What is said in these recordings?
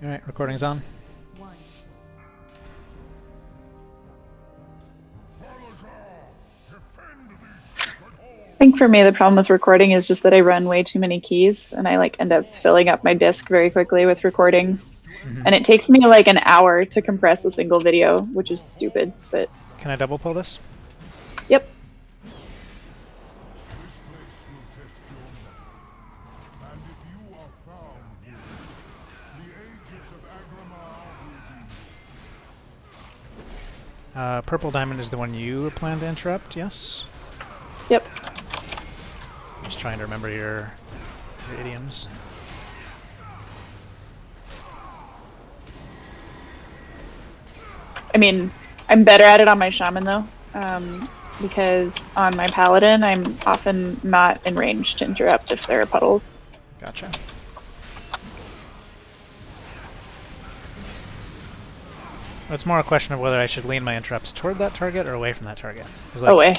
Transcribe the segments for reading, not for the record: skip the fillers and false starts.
Alright, recording's on. I think for me, the problem with recording is just that I run way too many keys and I like end up filling up my disk very quickly with recordings. And it takes me like an hour to compress a single video, which is stupid, but Can I double pull this? yep. Purple diamond is the one you plan to interrupt, yes? Yep. Just trying to remember your idioms. I mean, I'm better at it on my shaman though, because on my paladin, I'm often not in range to interrupt if there are puddles. Gotcha. It's more a question of whether I should lean my interrupts toward that target or away from that target. Like, Away.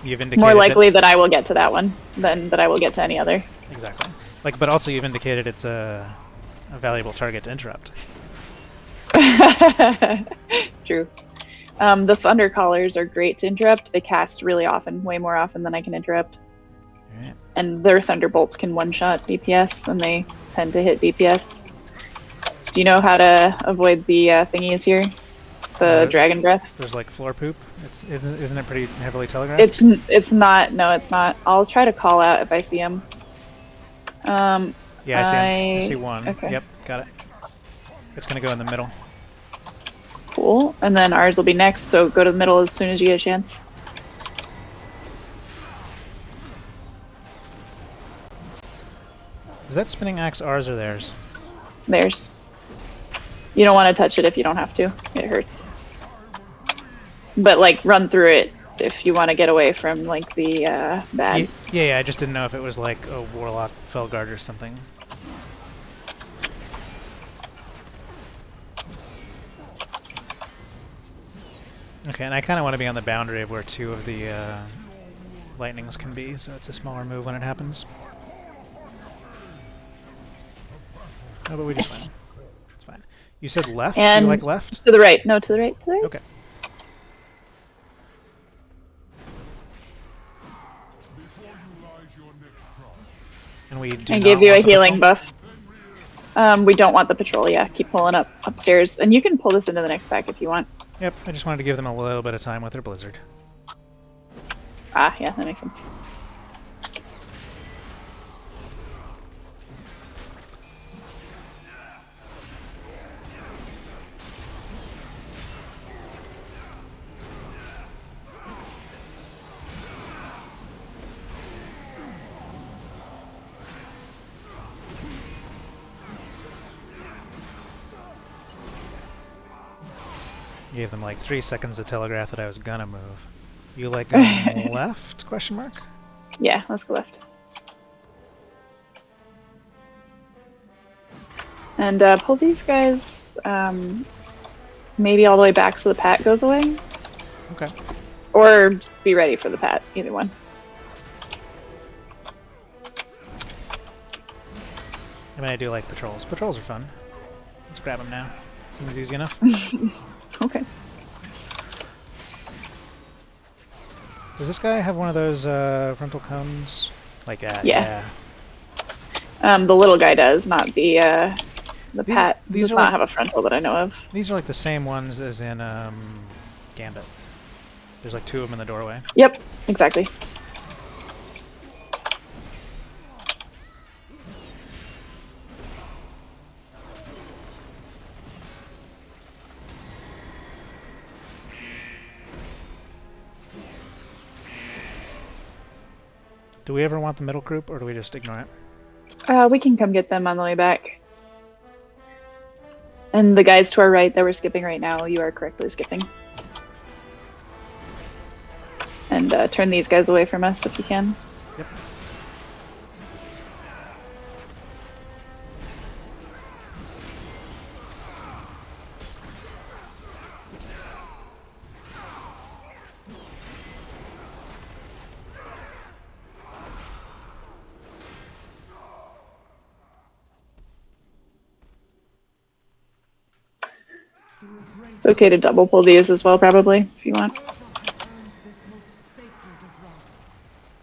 You've indicated More likely that I will get to that one than that I will get to any other. Exactly. Like, but also you've indicated it's a valuable target to interrupt. True. The thunder callers are great to interrupt. They cast really often, way more often than I can interrupt. Right. And their thunderbolts can one-shot DPS, and they tend to hit DPS. Do you know how to avoid the thingies here? The dragon breaths? There's like floor poop. Isn't it pretty heavily telegraphed? It's not. No, it's not. I'll try to call out if I see them. Yeah, I see him. I see one. Okay. Yep, got it. It's gonna go in the middle. Cool. And then ours will be next, so go to the middle as soon as you get a chance. Is that spinning axe ours or theirs? Theirs. You don't want to touch it if you don't have to. It hurts. But like run through it if you want to get away from like the bad. Yeah, I just didn't know if it was like a warlock Felguard or something. Okay, and I kind of want to be on the boundary of where two of the lightnings can be, so it's a smaller move when it happens. No, but we just win. It's fine. You said left? And you like left? To the right. No, to the right. To the right. Okay. And we do I not give you a want the healing patrol? buff. We don't want the patrol, yeah. Keep pulling up upstairs. And you can pull this into the next pack if you want. Yep, I just wanted to give them a little bit of time with their blizzard. Ah, yeah, that makes sense. Gave them like 3 seconds to telegraph that I was gonna move. You like going left? Question mark. Yeah, let's go left. And pull these guys maybe all the way back so the pat goes away. Okay. Or be ready for the pat, either one. I mean, I do like patrols. Patrols are fun. Let's grab them now. Seems easy enough. Okay. Does this guy have one of those frontal cones? Like that? Yeah. The little guy does, not the pat. These Does are not like, have a frontal that I know of. These are like the same ones as in Gambit. There's like 2 of them in the doorway. Yep, exactly. Do we ever want the middle group, or do we just ignore it? We can come get them on the way back. And the guys to our right that we're skipping right now, you are correctly skipping. And turn these guys away from us if you can. Yep. It's okay to double pull these as well, probably, if you want.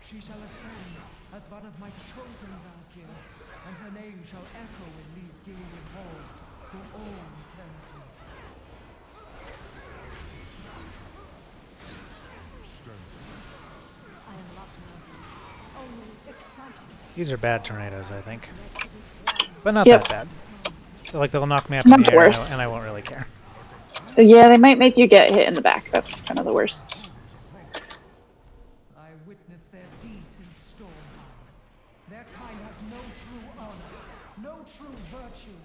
She shall ascend as one of my chosen Valkyr, and her name shall echo in these gilded halls for all eternity. I am not nervous, only excited. These are bad tornadoes, I think. But not Yep. that bad. Like, they'll knock me up in Much the air worse. and I won't really care. Yeah, they might make you get hit in the back. That's kind of the worst. I witness their deeds in Stormheim. Their kind has no true honor, no true virtue.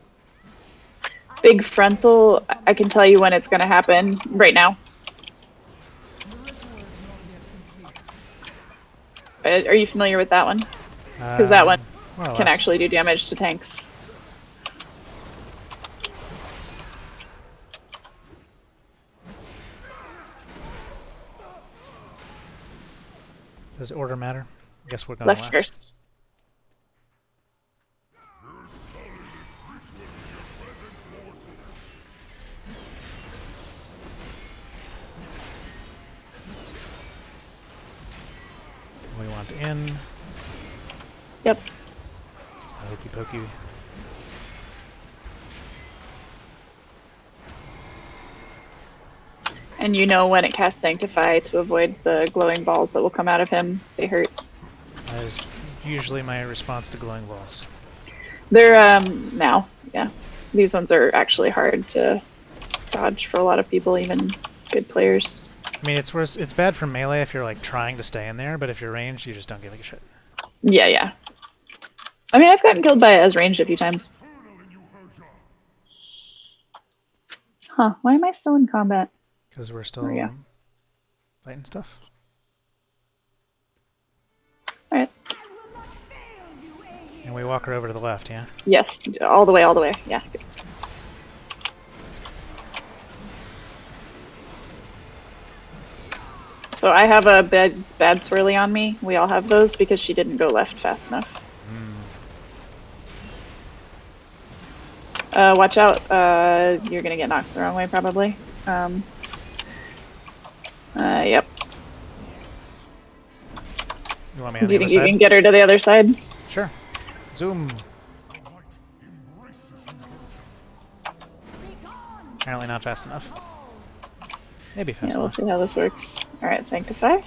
Big frontal, I can tell you when it's going to happen right now. The ritual is not yet complete. Are you familiar with that one? Because that one more or can less. actually do damage to tanks. Does order matter? I guess we're going Left left. first. We want in. Yep. Hokey pokey. And you know when it casts Sanctify to avoid the glowing balls that will come out of him. They hurt. That is usually my response to glowing balls. They're, now, yeah. These ones are actually hard to dodge for a lot of people, even good players. I mean, it's worse. It's bad for melee if you're like trying to stay in there, but if you're ranged, you just don't give a shit. Yeah, yeah. I mean, I've gotten killed by it as ranged a few times. Huh, why am I still in combat? Because we're still There we go. fighting stuff. Alright. And we walk her over to the left, yeah? Yes, all the way, all the way. Yeah. So I have a bad swirly on me. We all have those because she didn't go left fast enough. Watch out. You're gonna get knocked the wrong way probably. Yep. You want me on Do you the think other you side? can get her to the other side? Sure. Zoom. Apparently not fast enough. Maybe fast Yeah, we'll enough. see how this works. Alright, Sanctify.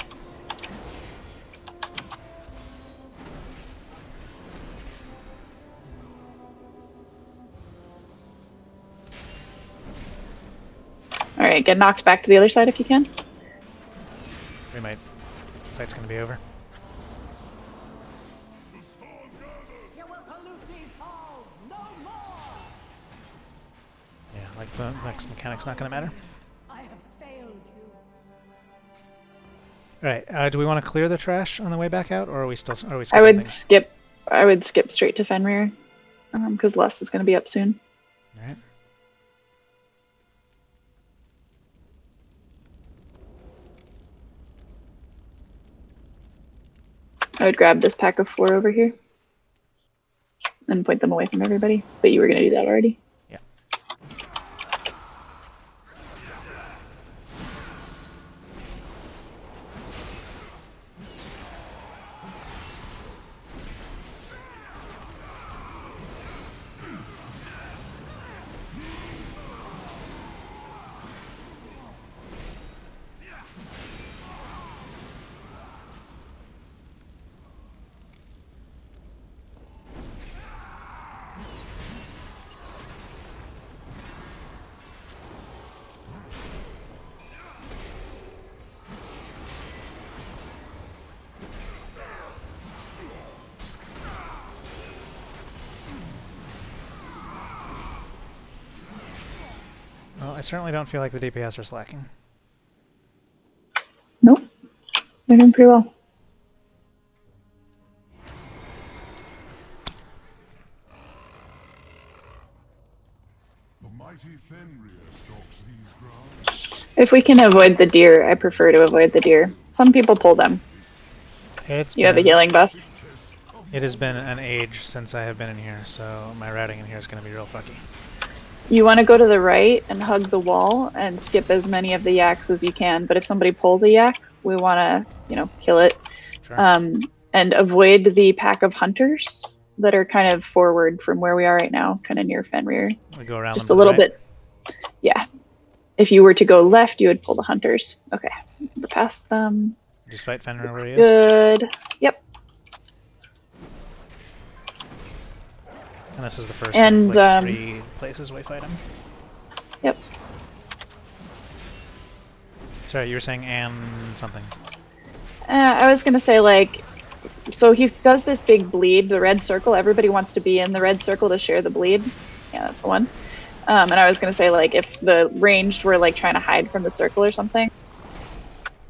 Alright, get knocked back to the other side if you can. We might. Fight's gonna be over. You will pollute these halls no more! Yeah, like the next mechanic's not gonna matter. I have failed you. Alright, do we want to clear the trash on the way back out, or are we still I skipping would things? skip. I would skip straight to Fenrir, because Lust is going to be up soon. Alright. I would grab this pack of 4 over here and point them away from everybody. But you were going to do that already. Yeah. Well, I certainly don't feel like the DPS are slacking. Nope. They're doing pretty well. The mighty Fenrir stalks these grounds. If we can avoid the deer, I prefer to avoid the deer. Some people pull them. You have a healing buff. It has been an age since I have been in here, so my routing in here is going to be real fucky. You want to go to the right and hug the wall and skip as many of the yaks as you can. But if somebody pulls a yak, we want to, kill it. Sure. And avoid the pack of hunters that are kind of forward from where we are right now, kind of near Fenrir. We go around Just them a to the little right. bit. Yeah. If you were to go left, you would pull the hunters. Okay. We're past them. Just fight Fenrir where he is. Good. Yep. And this is the first And, of like 3 places we fight him. Yep. Sorry, you were saying and something. I was gonna say, like, so he does this big bleed, the red circle. Everybody wants to be in the red circle to share the bleed. Yeah, that's the one. And I was gonna say, like, if the ranged were like trying to hide from the circle or something,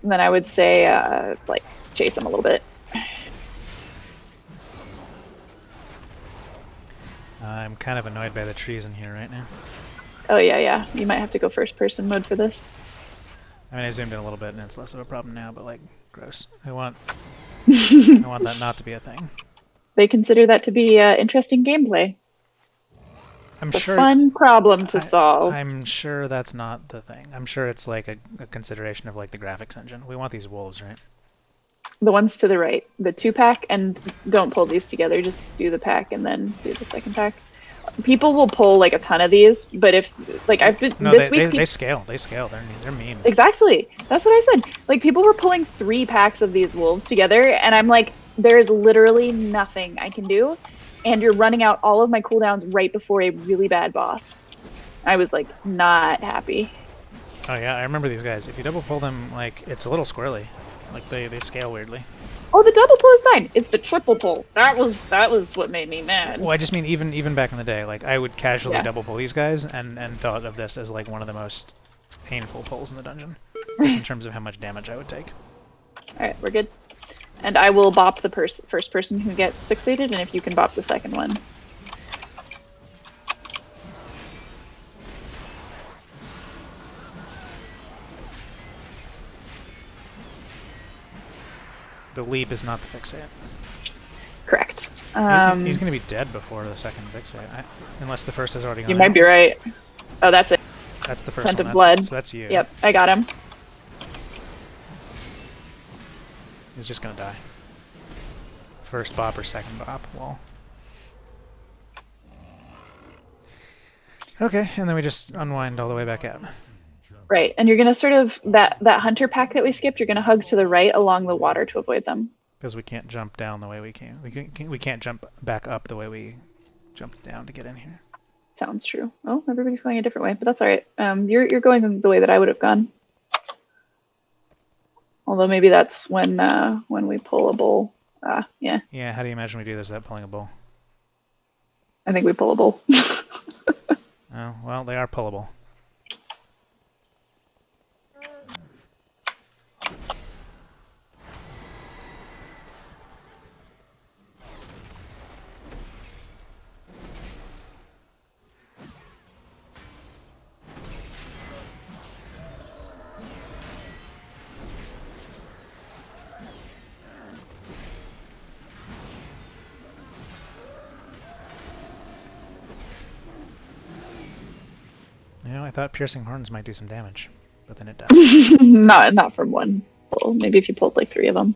then I would say, like, chase him a little bit. I'm kind of annoyed by the trees in here right now. Oh yeah. You might have to go first person mode for this. I mean, I zoomed in a little bit and it's less of a problem now, but like, gross. I want that not to be a thing. They consider that to be interesting gameplay. I'm It's a sure. fun problem to solve. I'm sure that's not the thing. I'm sure it's like a consideration of like the graphics engine. We want these wolves, right? The ones to the right, the 2-pack, and don't pull these together. Just do the pack and then do the second pack. People will pull like a ton of these, but if like I've been No, this they week, scale. They scale. They're mean. exactly. That's what I said. Like people were pulling 3 packs of these wolves together, and I'm like, there is literally nothing I can do, and you're running out all of my cooldowns right before a really bad boss. I was like, not happy. Oh yeah, I remember these guys. If you double pull them, like it's a little squirrely. Like they scale weirdly. Oh, the double pull is fine. It's the triple pull. That was what made me mad. Well, I just mean even back in the day, like I would casually Yeah. double pull these guys and thought of this as like one of the most painful pulls in the dungeon, just in terms of how much damage I would take. All right, we're good. And I will bop the first person who gets fixated, and if you can bop the second one. The leap is not the fixate. Correct. He's going to be dead before the second fixate, unless the first has already gone You might out. be right. Oh, that's it. That's the first Scent one. of blood. So that's you. Yep, I got him. He's just going to die. First bop or second bop. Well. Okay, and then we just unwind all the way back out. Right, and you're gonna sort of that hunter pack that we skipped. You're gonna hug to the right along the water to avoid them. Because we can't jump down the way we came. We can't jump back up the way we jumped down to get in here. Sounds true. Oh, everybody's going a different way, but that's all right. You're going the way that I would have gone. Although maybe that's when we pull a bull. Yeah. Yeah, how do you imagine we do this without pulling a bull? I think we pull a bull. Oh, well, they are pullable. You know, I thought piercing horns might do some damage, but then it does. not from one pull. Maybe if you pulled like 3 of them.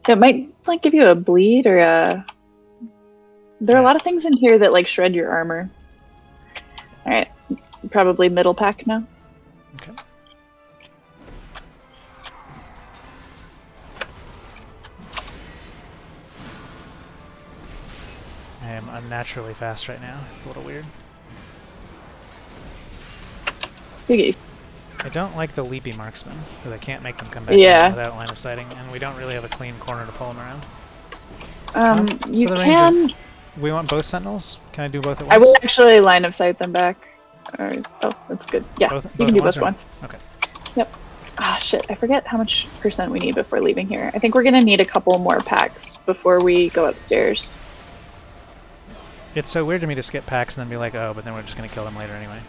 It might like give you a bleed or a. There are a lot of things in here that like shred your armor. All right, probably middle pack now. Okay. I am unnaturally fast right now. It's a little weird. Biggies. I don't like the leapy marksmen, because I can't make them come back Yeah. without line of sighting, and we don't really have a clean corner to pull them around. You the can. ranger- We want both sentinels? Can I do both at once? I will actually line of sight them back. Or, oh, that's good. Yeah, Both- you both can do at once both or- once. Okay. Yep. Ah, shit. I forget how much percent we need before leaving here. I think we're gonna need a couple more packs before we go upstairs. It's so weird to me to skip packs and then be like, oh, but then we're just going to kill them later anyway.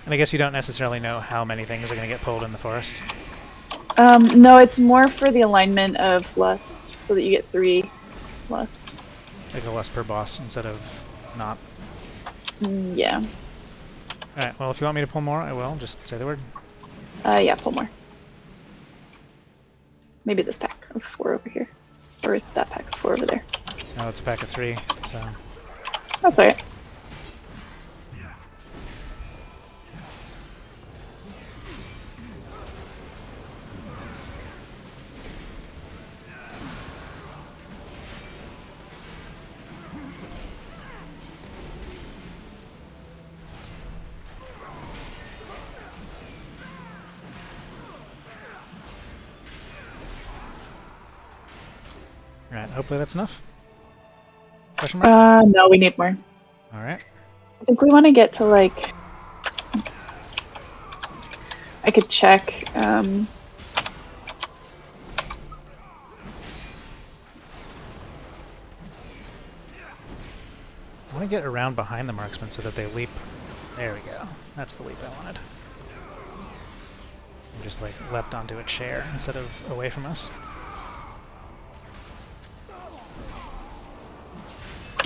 And I guess you don't necessarily know how many things are going to get pulled in the forest. No, it's more for the alignment of lust, so that you get 3 lust. Like a less per boss instead of not. Yeah. Alright, well if you want me to pull more, I will. Just say the word. Yeah, pull more. Maybe this pack of 4 over here. Or that pack of 4 over there. No, it's a pack of 3, so... That's alright. Alright, hopefully that's enough. Question mark? No, we need more. Alright. I think we want to get to, like... I could check, I want to get around behind the marksman so that they leap. There we go. That's the leap I wanted. And just like leapt onto a chair instead of away from us.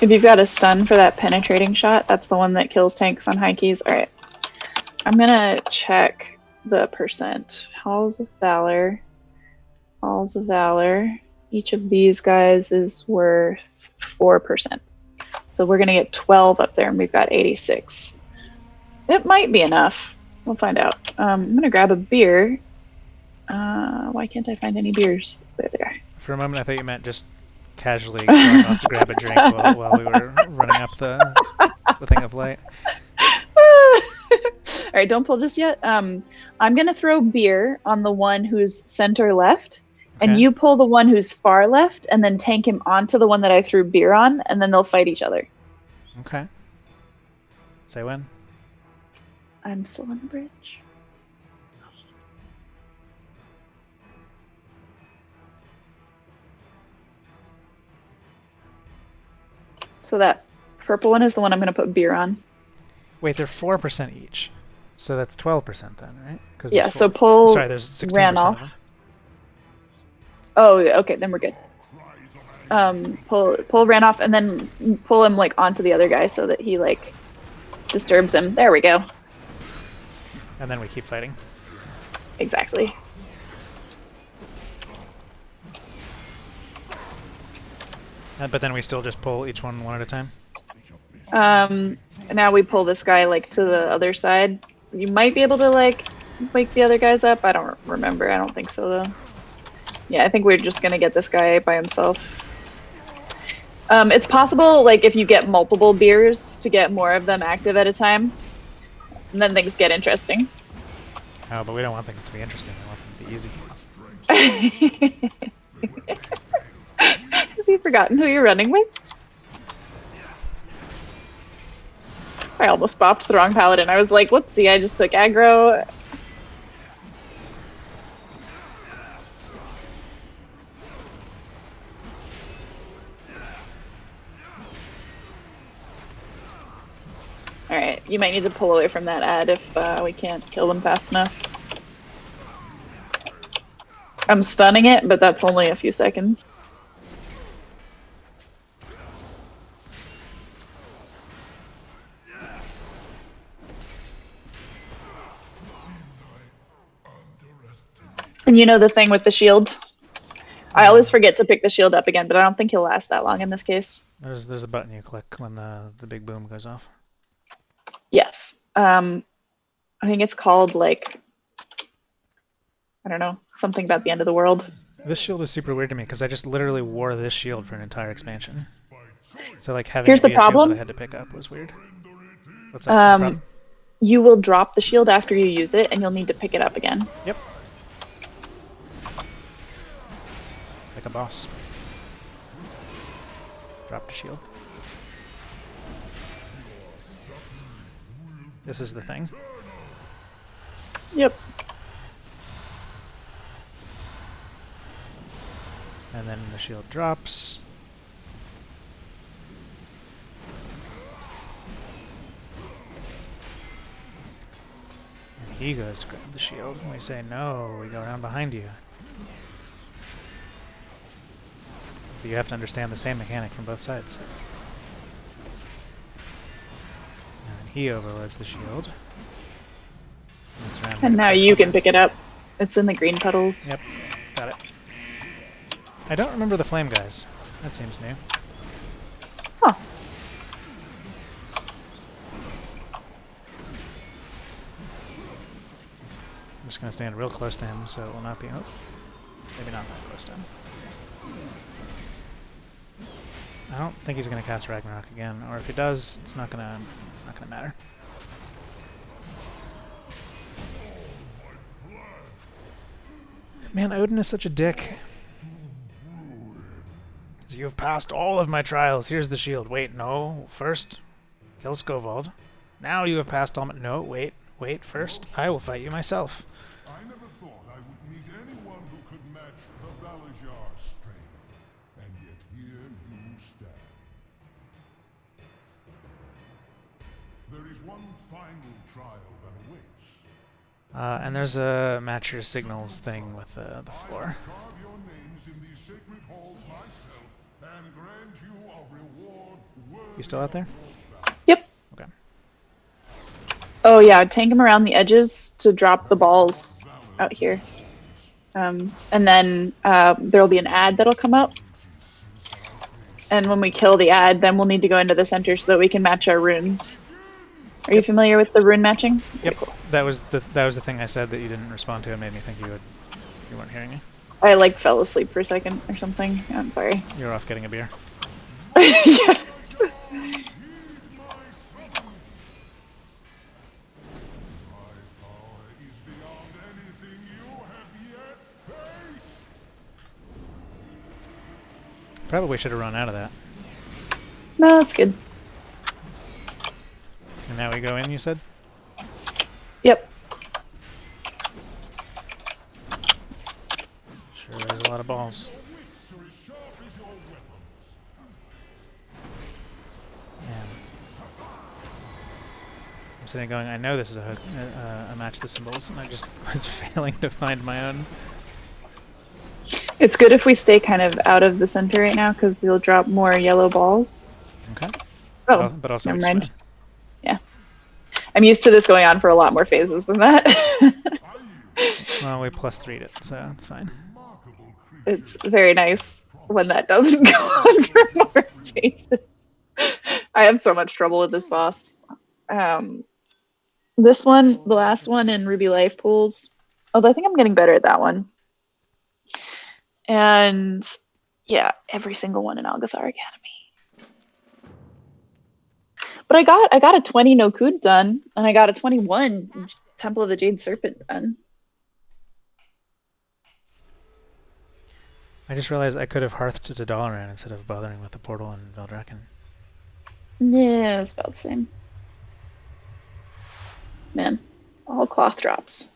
If you've got a stun for that penetrating shot, that's the one that kills tanks on high keys. Alright. I'm gonna check the percent. Halls of Valor. Halls of Valor. Each of these guys is worth 4%. So we're gonna get 12 up there and we've got 86. It might be enough. We'll find out. I'm gonna grab a beer. Why can't I find any beers? There they are. For a moment I thought you meant just casually going off to grab a drink while we were running up the thing of light. Alright, don't pull just yet. I'm gonna throw beer on the one who's center left, and Okay. you pull the one who's far left, and then tank him onto the one that I threw beer on, and then they'll fight each other. Okay. Say when? I'm still on the bridge. So that purple one is the one I'm gonna put beer on. Wait, they're 4% each. So that's 12% then, right? 'Cause Yeah, there's so 4. pull Sorry, there's 16% ran of them. off. Oh, okay, then we're good. Pull ran off, and then pull him like onto the other guy so that he like disturbs him. There we go. And then we keep fighting. Exactly. But then we still just pull each one at a time? Now we pull this guy like to the other side. You might be able to like wake the other guys up. I don't remember. I don't think so though. Yeah, I think we're just gonna get this guy by himself. It's possible, like, if you get multiple beers, to get more of them active at a time. And then things get interesting. Oh, but we don't want things to be interesting. We want them to be easy. Have you forgotten who you're running with? I almost bopped the wrong paladin. I was like, whoopsie, I just took aggro. Alright, you might need to pull away from that ad if we can't kill them fast enough. I'm stunning it, but that's only a few seconds. And you know the thing with the shield? I always forget to pick the shield up again, but I don't think he'll last that long in this case. There's a button you click when the big boom goes off. Yes. I think it's called, like, I don't know, something about the end of the world. This shield is super weird to me because I just literally wore this shield for an entire expansion. So like having Here's it be the a shield problem. that I had to pick up was weird. What's that? No problem? You will drop the shield after you use it, and you'll need to pick it up again. Yep. Like a boss. Drop the shield. This is the thing. Yep. And then the shield drops. And he goes to grab the shield, and we say, no, we go around behind you. So you have to understand the same mechanic from both sides. And he overloads the shield. And now you can pick it up. It's in the green puddles. Yep, got it. I don't remember the flame guys. That seems new. Huh. I'm just gonna stand real close to him so it will not be. Oh, maybe not that close to him. I don't think he's gonna cast Ragnarok again, or if he does, it's not gonna matter. Man, Odin is such a dick. You have passed all of my trials. Here's the shield. Wait, no. First, kill Skovald. Now you have passed all my... No, wait. First, I will fight you myself. I never thought I would meet anyone who could match the Valor's strength. And yet here you stand. There is one final trial that awaits. And there's a match your signals thing with the floor. Carve your names in these sacred halls myself and grant you a reward worthy. You still out there? Yep. Okay. Oh yeah, tank them around the edges to drop the balls out here. And then there'll be an ad that'll come up. And when we kill the ad, then we'll need to go into the center so that we can match our runes. Are you familiar with the rune matching? Yep. Cool. That was the thing I said that you didn't respond to. It made me think you weren't hearing me. I like fell asleep for a second or something. I'm sorry. You're off getting a beer. Yeah. Probably should have run out of that. No, that's good. And now we go in, you said? Yep. Sure, there's a lot of balls. Man. I'm sitting going, I know this is a match the symbols, and I just was failing to find my own. It's good if we stay kind of out of the center right now because you'll drop more yellow balls. Okay. Oh, But also never we mind. just Yeah. I'm used to this going on for a lot more phases than that. well, we +3'd it, so it's fine. It's very nice when that doesn't go on for more phases. I have so much trouble with this boss. This one, the last one in Ruby Life pools, although I think I'm getting better at that one. And yeah, every single one in Algathar Academy. But I got a 20 Nokud done, and I got a 21 Temple of the Jade Serpent done. I just realized I could have hearthed to Dalaran instead of bothering with the portal and Veldraken. Yeah, it's about the same. Man, all cloth drops.